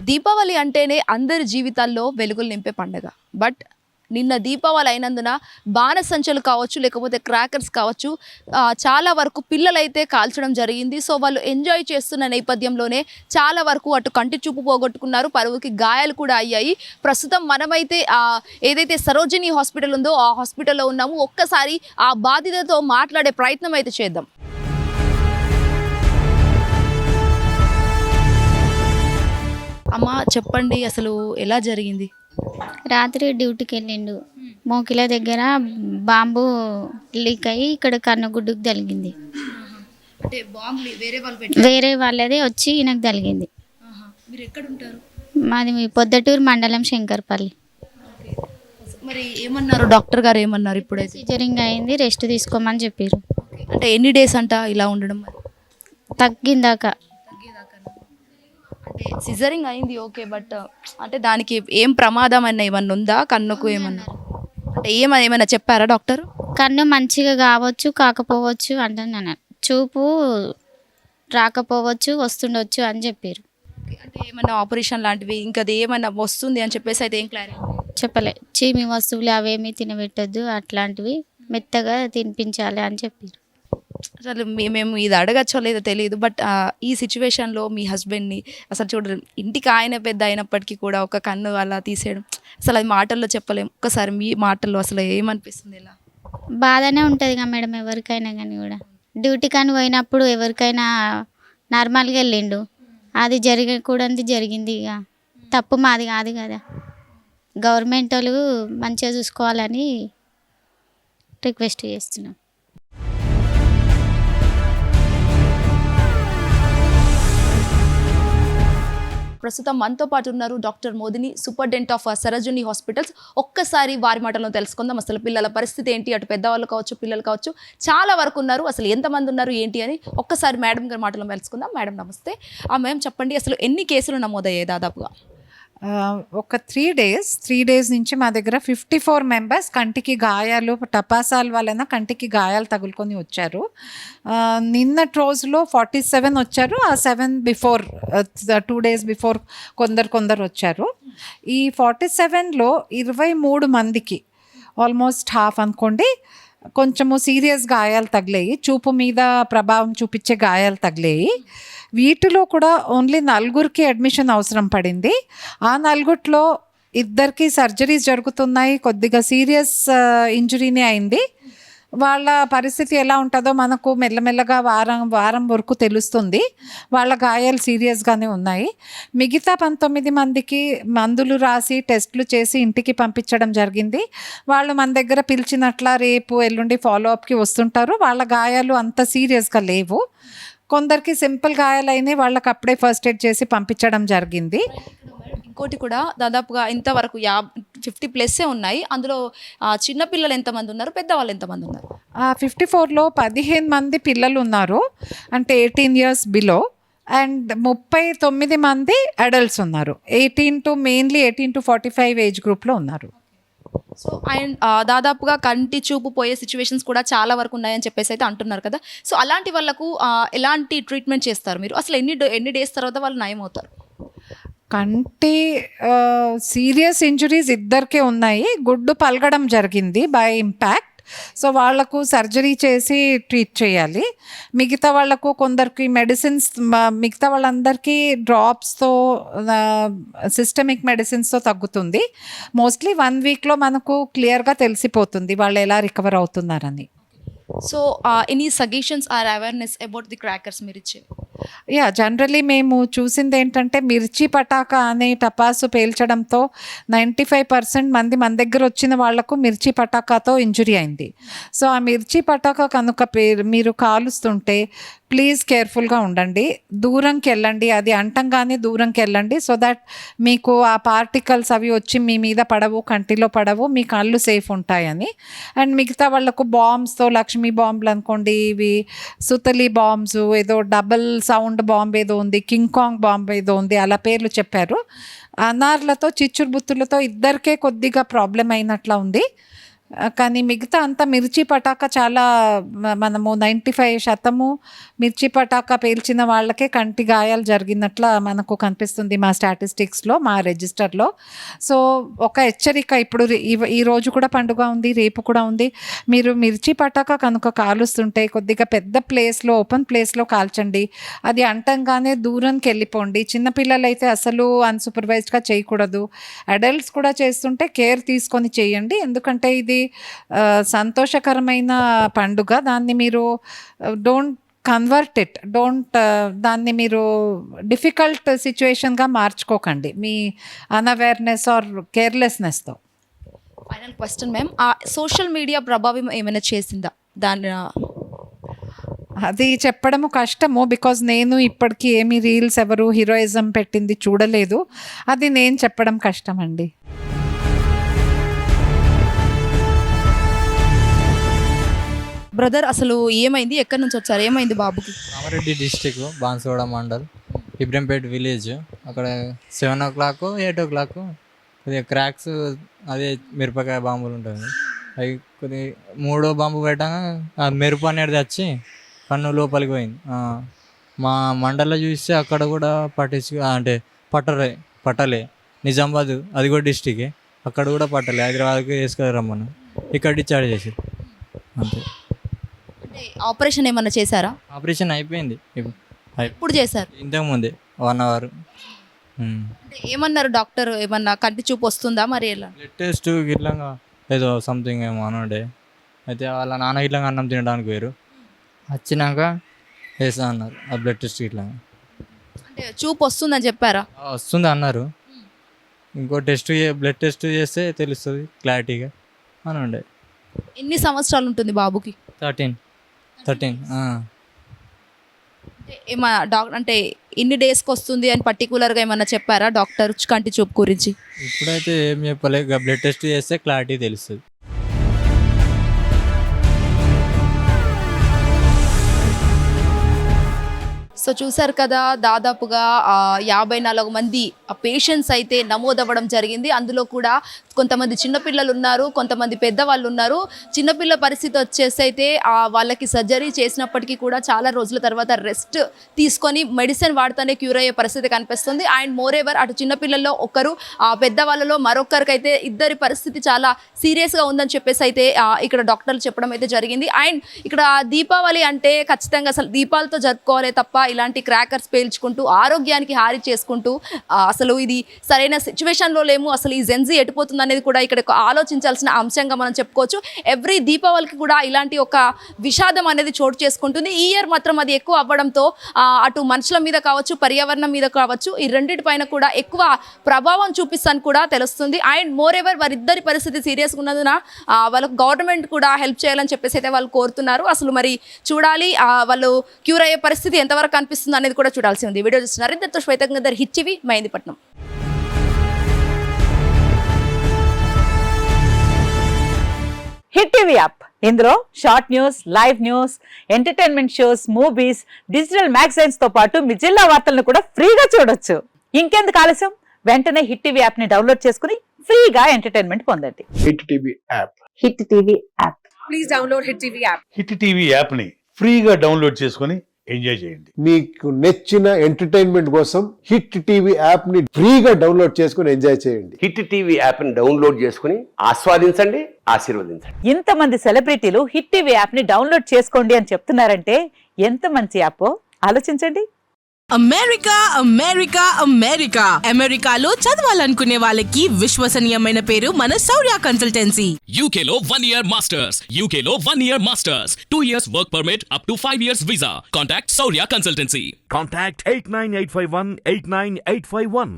దీపావళి అంటేనే అందరి జీవితాల్లో వెలుగులు నింపే పండుగ. బట్ నిన్న దీపావళి అయినందున బాణసంచలు కావచ్చు, లేకపోతే క్రాకర్స్ కావచ్చు, చాలా వరకు పిల్లలైతే కాల్చడం జరిగింది. సో వాళ్ళు ఎంజాయ్ చేస్తున్న నేపథ్యంలోనే చాలా వరకు అటు కంటి చూపు పోగొట్టుకున్నారు, పలువురికి గాయాలు కూడా అయ్యాయి. ప్రస్తుతం మనమైతే ఏదైతే సరోజిని హాస్పిటల్ ఉందో ఆ హాస్పిటల్లో ఉన్నాము. ఒక్కసారి ఆ బాధితులతో మాట్లాడే ప్రయత్నం అయితే చేద్దాం. అమ్మ చెప్పండి, అసలు ఎలా జరిగింది? రాత్రి డ్యూటీకి వెళ్ళిండు. మోకిల దగ్గర బాంబు లీక్ అయ్యి ఇక్కడ కన్నుగుడ్డుకు తగిలింది. అంటే బాంబు వేరే వాళ్ళదే వచ్చి ఈయనకు తగిలింది. మీరు ఎక్కడ ఉంటారు? మాది పొద్దటూరు మండలం శంకర్పల్లి. మరి ఏమన్నారు డాక్టర్ గారు? ఏమన్నారు? ఇప్పుడైతే సిజరింగ్ అయింది, రెస్ట్ తీసుకోమని చెప్పారు. అంటే ఎన్ని డేస్ అంట ఇలా ఉండడం? తగ్గిందాక. అంటే సిజరింగ్ అయింది ఓకే, బట్ అంటే దానికి ఏం ప్రమాదం అన్న ఏమన్నా ఉందా? కన్నుకు ఏమన్నా అంటే ఏమైనా చెప్పారా డాక్టర్? కన్ను మంచిగా కావచ్చు కాకపోవచ్చు అంటున్నాను. చూపు రాకపోవచ్చు వస్తుండొచ్చు అని చెప్పారు. అంటే ఏమన్నా ఆపరేషన్ లాంటివి ఇంకా అది ఏమన్నా వస్తుంది అని చెప్పేసి అయితే ఏం క్లారిటీ చెప్పలే. చీమి వస్తువులు అవేమీ తినబెట్టద్దు, అట్లాంటివి మెత్తగా తినిపించాలి అని చెప్పారు. అసలు మేము ఇది అడగచ్చో లేదో తెలియదు, బట్ ఈ సిచ్యువేషన్లో మీ హస్బెండ్ని అసలు చూడరు, ఇంటికి ఆయన పెద్ద అయినప్పటికీ కూడా ఒక కన్ను అలా తీసేయడం అసలు అది మాటల్లో చెప్పలేము. ఒక్కసారి మీ మాటల్లో అసలు ఏమనిపిస్తుంది? ఇలా బాధనే ఉంటుంది కదా మేడం, ఎవరికైనా కానీ కూడా. డ్యూటీ కానీ పోయినప్పుడు ఎవరికైనా నార్మల్గా వెళ్ళిండు, అది జరగకూడదు జరిగింది. ఇక తప్పు మాది కాదు కదా. గవర్నమెంట్ వాళ్ళు మంచిగా చూసుకోవాలని రిక్వెస్ట్ చేస్తున్నాం. ప్రస్తుతం మనతో పాటు ఉన్నారు doctor Modini, superintendent of Sarojini hospitals. ఒక్కసారి వారి మాటల్లో తెలుసుకుందాం. అసలు పిల్లల పరిస్థితి ఏంటి, అటు పెద్దవాళ్ళు కావచ్చు పిల్లలు కావచ్చు చాలా వరకు ఉన్నారు, అసలు ఎంతమంది ఉన్నారు ఏంటి అని ఒక్కసారి మేడం గారి మాటల్లో తెలుసుకుందాం. మేడం నమస్తే. మేడం చెప్పండి, అసలు ఎన్ని కేసులు నమోదయ్యాయి దాదాపుగా? ఒక 3 డేస్ నుంచి మా దగ్గర 54 మెంబర్స్ కంటికి గాయాలు, టపాసాల వలన కంటికి గాయాలు తగులుకొని వచ్చారు. నిన్నటి రోజులో 47 వచ్చారు. ఆ 7 బిఫోర్ 2 days బిఫోర్ కొందరు వచ్చారు. ఈ 47లో 23 మందికి ఆల్మోస్ట్ హాఫ్ అనుకోండి కొంచెము సీరియస్ గాయాలు తగిలాయి, చూపు మీద ప్రభావం చూపించే గాయాలు తగిలాయి. వీటిలో కూడా ఓన్లీ 4కి అడ్మిషన్ అవసరం పడింది. ఆ 4లో 2కి సర్జరీస్ జరుగుతున్నాయి. కొద్దిగా సీరియస్ ఇంజురీనే అయింది. వాళ్ళ పరిస్థితి ఎలా ఉంటుందో మనకు మెల్లమెల్లగా వారం వరకు తెలుస్తుంది. వాళ్ళ గాయాలు సీరియస్గానే ఉన్నాయి. మిగతా 19 మందికి మందులు రాసి టెస్టులు చేసి ఇంటికి పంపించడం జరిగింది. వాళ్ళు మన దగ్గర పిలిచినట్ల రేపు ఎల్లుండి ఫాలోఅప్కి వస్తుంటారు. వాళ్ళ గాయాలు అంత సీరియస్గా లేవు. కొందరికి సింపుల్ గాయాలైనాయి, వాళ్ళకి అప్పుడే ఫస్ట్ ఎయిడ్ చేసి పంపించడం జరిగింది. ఇంకోటి కూడా దాదాపుగా ఇంతవరకు 50+ ఉన్నాయి. అందులో చిన్నపిల్లలు ఎంతమంది ఉన్నారు, పెద్దవాళ్ళు ఎంతమంది ఉన్నారు? 54లో 15 మంది పిల్లలు ఉన్నారు, అంటే 18 years బిలో. అండ్ 39 మంది అడల్ట్స్ ఉన్నారు, 18 to 45 ఏజ్ గ్రూప్లో ఉన్నారు. సో అండ్ దాదాపుగా కంటి చూపు పోయే సిచ్యువేషన్స్ కూడా చాలా వరకు ఉన్నాయని చెప్పేసి అయితే అంటున్నారు కదా. సో అలాంటి వాళ్ళకు ఎలాంటి ట్రీట్మెంట్ చేస్తారు మీరు? అసలు ఎన్ని డేస్ తర్వాత వాళ్ళు నయం అవుతారు? కంటి సీరియస్ ఇంజురీస్ 2కే ఉన్నాయి. గుడ్డు పలగడం జరిగింది బై ఇంపాక్ట్. సో వాళ్లకు సర్జరీ చేసి ట్రీట్ చేయాలి. మిగతా వాళ్లకు కొందరికి మెడిసిన్స్, మిగతా వాళ్ళందరికీ డ్రాప్స్తో సిస్టమిక్ మెడిసిన్స్తో తగ్గుతుంది. మోస్ట్లీ 1 weekలో మనకు క్లియర్గా తెలిసిపోతుంది వాళ్ళు ఎలా రికవర్ అవుతున్నారని. So any suggestions or awareness about the crackers మీరు ఇచ్చేవి? జనరలీ మేము చూసింది ఏంటంటే మిర్చి పటాకా అనే టపాసు పేల్చడంతో 95% మంది మన దగ్గర వచ్చిన వాళ్లకు మిర్చి పటాకాతో ఇంజురీ అయింది. సో ఆ మిర్చి పటాకా కనుక మీరు కాలుస్తుంటే ప్లీజ్ కేర్ఫుల్గా ఉండండి, దూరంకి వెళ్ళండి, అది అంటంగానే దూరంకి వెళ్ళండి. సో దట్ మీకు ఆ పార్టికల్స్ అవి వచ్చి మీ మీద పడవు, కంటిలో పడవు, మీ కళ్ళు సేఫ్ ఉంటాయని. అండ్ మిగతా వాళ్ళకు బాంబ్స్తో, లక్ష్మీ బాంబులు అనుకోండి, ఇవి సుతలి బాంబ్స్, ఏదో డబల్ సౌండ్ బాంబ్ ఏదో ఉంది, కింగ్ కాంగ్ బాంబ్ ఏదో ఉంది, అలా పేర్లు చెప్పారు. అనార్లతో చిచ్చురు బుత్తులతో 2కే కొద్దిగా ప్రాబ్లం అయినట్లా ఉంది. కానీ మిగతా అంతా మిర్చి పటాకా చాలా మనము 95% మిర్చి పటాకా పేల్చిన వాళ్ళకే కంటి గాయాలు జరిగినట్ల మనకు కనిపిస్తుంది మా స్టాటిస్టిక్స్లో, మా రిజిస్టర్లో. సో ఒక హెచ్చరిక, ఇప్పుడు ఈ రోజు కూడా పండుగ ఉంది, రేపు కూడా ఉంది. మీరు మిర్చి పటాకా కనుక కాలుస్తుంటే కొద్దిగా పెద్ద ప్లేస్లో, ఓపెన్ ప్లేస్లో కాల్చండి. అది అంటంగానే దూరంకి వెళ్ళిపోండి. చిన్నపిల్లలైతే అసలు అన్సూపర్వైజ్డ్గా చేయకూడదు. అడల్ట్స్ కూడా చేస్తుంటే కేర్ తీసుకొని చేయండి, ఎందుకంటే ఇది సంతోషకరమైన పండుగ. దాన్ని మీరు డోంట్ కన్వర్ట్ ఇట్, దాన్ని మీరు డిఫికల్ట్ సిచ్యువేషన్గా మార్చుకోకండి మీ అన్అవేర్నెస్ ఆర్ కేర్లెస్నెస్తో. ఫైనల్ క్వశ్చన్ మ్యామ్, ఆ సోషల్ మీడియా ప్రభావం ఏమైనా చేసిందా దాని? అది చెప్పడము కష్టము, బికాజ్ నేను ఇప్పటికీ ఏమి రీల్స్ ఎవరు హీరోయిజం పెట్టింది చూడలేదు. అది నేను చెప్పడం కష్టం అండి. బ్రదర్ అసలు ఏమైంది, ఎక్కడి నుంచి వచ్చారు, ఏమైంది బాబుకి? Kamareddy district Banswada mandal Ibrahimpet village. అక్కడ 7 o'clock 8 o'clock కొద్దిగా క్రాక్స్, అదే మిరపకాయ బాంబులు ఉంటుంది, అవి కొద్దిగా 3వ బాంబు పెట్టగా ఆ మెరుపు అనేది వచ్చి కన్ను లోపలికి పోయింది. మా మండల్లో చూస్తే అక్కడ కూడా అంటే పట్టలే. నిజామాబాద్ అది కూడా డిస్టికే, అక్కడ కూడా పట్టలే. హైదరాబాద్కి వేసుకురమ్మను, ఇక్కడ డిశ్చార్జ్ చేసారు అంతే. అంటే ఆపరేషన్ ఏమన్నా చేశారా? ఆపరేషన్ అయిపోయింది ఇప్పుడు చేశారు? ఇంతకుముందే 1 hour. అంటే ఏమన్నారు డాక్టర్, ఏమన్నా కంటి చూపు వస్తుందా మరి ఎలా? బ్లడ్ టెస్ట్ ఇట్లా ఏదో సంథింగ్ ఏమో అనుండే. అయితే వాళ్ళ నాన్న ఇట్లా అన్నం తినడానికి పోయారు, వచ్చినాక వేస్తా అన్నారు ఆ బ్లడ్ టెస్ట్ ఇట్లా. అంటే చూపు వస్తుందని చెప్పారా? వస్తుంది అన్నారు. ఇంకో బ్లడ్ టెస్ట్ చేస్తే తెలుస్తుంది క్లారిటీగా అని ఉండే. ఎన్ని సంవత్సరాలు ఉంటుంది బాబుకి? 13. అంటే ఏమన్నా అంటే ఇన్ని డేస్కి వస్తుంది అని పర్టికులర్గా ఏమన్నా చెప్పారా డాక్టర్ కంటి చూపు గురించి? ఇప్పుడైతే ఏం చెప్పలే, బ్లడ్ టెస్ట్ చేస్తే క్లారిటీ తెలుస్తుంది. సో చూసారు కదా, దాదాపుగా 54 మంది పేషెంట్స్ అయితే నమోదవ్వడం జరిగింది. అందులో కూడా కొంతమంది చిన్నపిల్లలు ఉన్నారు, కొంతమంది పెద్దవాళ్ళు ఉన్నారు. చిన్నపిల్ల పరిస్థితి వచ్చేసి అయితే వాళ్ళకి సర్జరీ చేసినప్పటికీ కూడా చాలా రోజుల తర్వాత రెస్ట్ తీసుకొని మెడిసిన్ వాడుతూనే క్యూర్ అయ్యే పరిస్థితి కనిపిస్తుంది. అండ్ మోర్ ఎవర్ అటు చిన్నపిల్లల్లో ఒకరు, పెద్దవాళ్ళలో మరొకరికైతే ఇద్దరి పరిస్థితి చాలా సీరియస్గా ఉందని చెప్పేసి అయితే ఇక్కడ డాక్టర్లు చెప్పడం అయితే జరిగింది. అండ్ ఇక్కడ దీపావళి అంటే ఖచ్చితంగా అసలు దీపాలతో జరుపుకోవాలి తప్ప ఇలాంటి క్రాకర్స్ పేల్చుకుంటూ ఆరోగ్యానికి హాని చేసుకుంటూ అసలు ఇది సరైన సిచ్యువేషన్లో లేము. అసలు ఈ జెన్జీ ఎటుపోతుంది అనేది కూడా ఇక్కడ ఆలోచించాల్సిన అంశంగా మనం చెప్పుకోవచ్చు. ఎవ్రీ దీపావళికి కూడా ఇలాంటి ఒక విషాదం అనేది చోటు చేసుకుంటుంది. ఈ ఇయర్ మాత్రం అది ఎక్కువ అవ్వడంతో అటు మనుషుల మీద కావచ్చు, పర్యావరణం మీద కావచ్చు, ఈ రెండింటిపైన కూడా ఎక్కువ ప్రభావం చూపిస్తాను కూడా తెలుస్తుంది. అండ్ మోర్ ఎవర్ వారిద్దరి పరిస్థితి సీరియస్గా ఉన్నందున వాళ్ళకు గవర్నమెంట్ కూడా హెల్ప్ చేయాలని చెప్పేసి అయితే వాళ్ళు కోరుతున్నారు. అసలు మరి చూడాలి వాళ్ళు క్యూర్ అయ్యే పరిస్థితి ఎంతవరకు కనిపిస్తుంది అనేది కూడా చూడాల్సి ఉంది. వీడియో చూస్తున్నారు ఇంతతో శ్వేతంగర్, Hit TV, Mehdipatnam. Hit TV app, ఇందులో short news, live news, entertainment shows, movies, digital magazines తో పాటు మీ జిల్లా వార్తలను కూడా ఫ్రీగా చూడొచ్చు. ఇంకెందుకు ఆలస్యం, వెంటనే హిట్ టీవీ యాప్ ని డౌన్లోడ్ చేసుకుని ఫ్రీగా ఎంటర్టైన్మెంట్ పొందండి. Hit TV app. Hit TV app. Please download hit TV app. Hit TV app ని ఫ్రీగా డౌన్లోడ్ చేసుకొని ఎంజాయ్ చేయండి. మీకు నచ్చిన ఎంటర్టైన్మెంట్ కోసం హిట్ టీవీ యాప్ ని ఫ్రీగా డౌన్లోడ్ చేసుకొని ఎంజాయ్ చేయండి. హిట్ టీవీ యాప్ ని డౌన్లోడ్ చేసుకుని ఆస్వాదించండి, ఆశీర్వదించండి. ఇంతమంది సెలబ్రిటీలు హిట్ టీవీ యాప్ ని డౌన్లోడ్ చేసుకోండి అని చెప్తున్నారంటే ఎంత మంచి యాప్ ఆలోచించండి. అమెరికా అమెరికా అమెరికా అమెరికాలో చదవాలనుకునే వాళ్ళకి విశ్వసనీయమైన పేరు మన శౌర్య కన్సల్టెన్సీ. UK లో 1 year masters, UK లో 1 year masters, 2 years work permit up to 5 years visa. Contact Saurya Consultancy. Contact 89851 89851.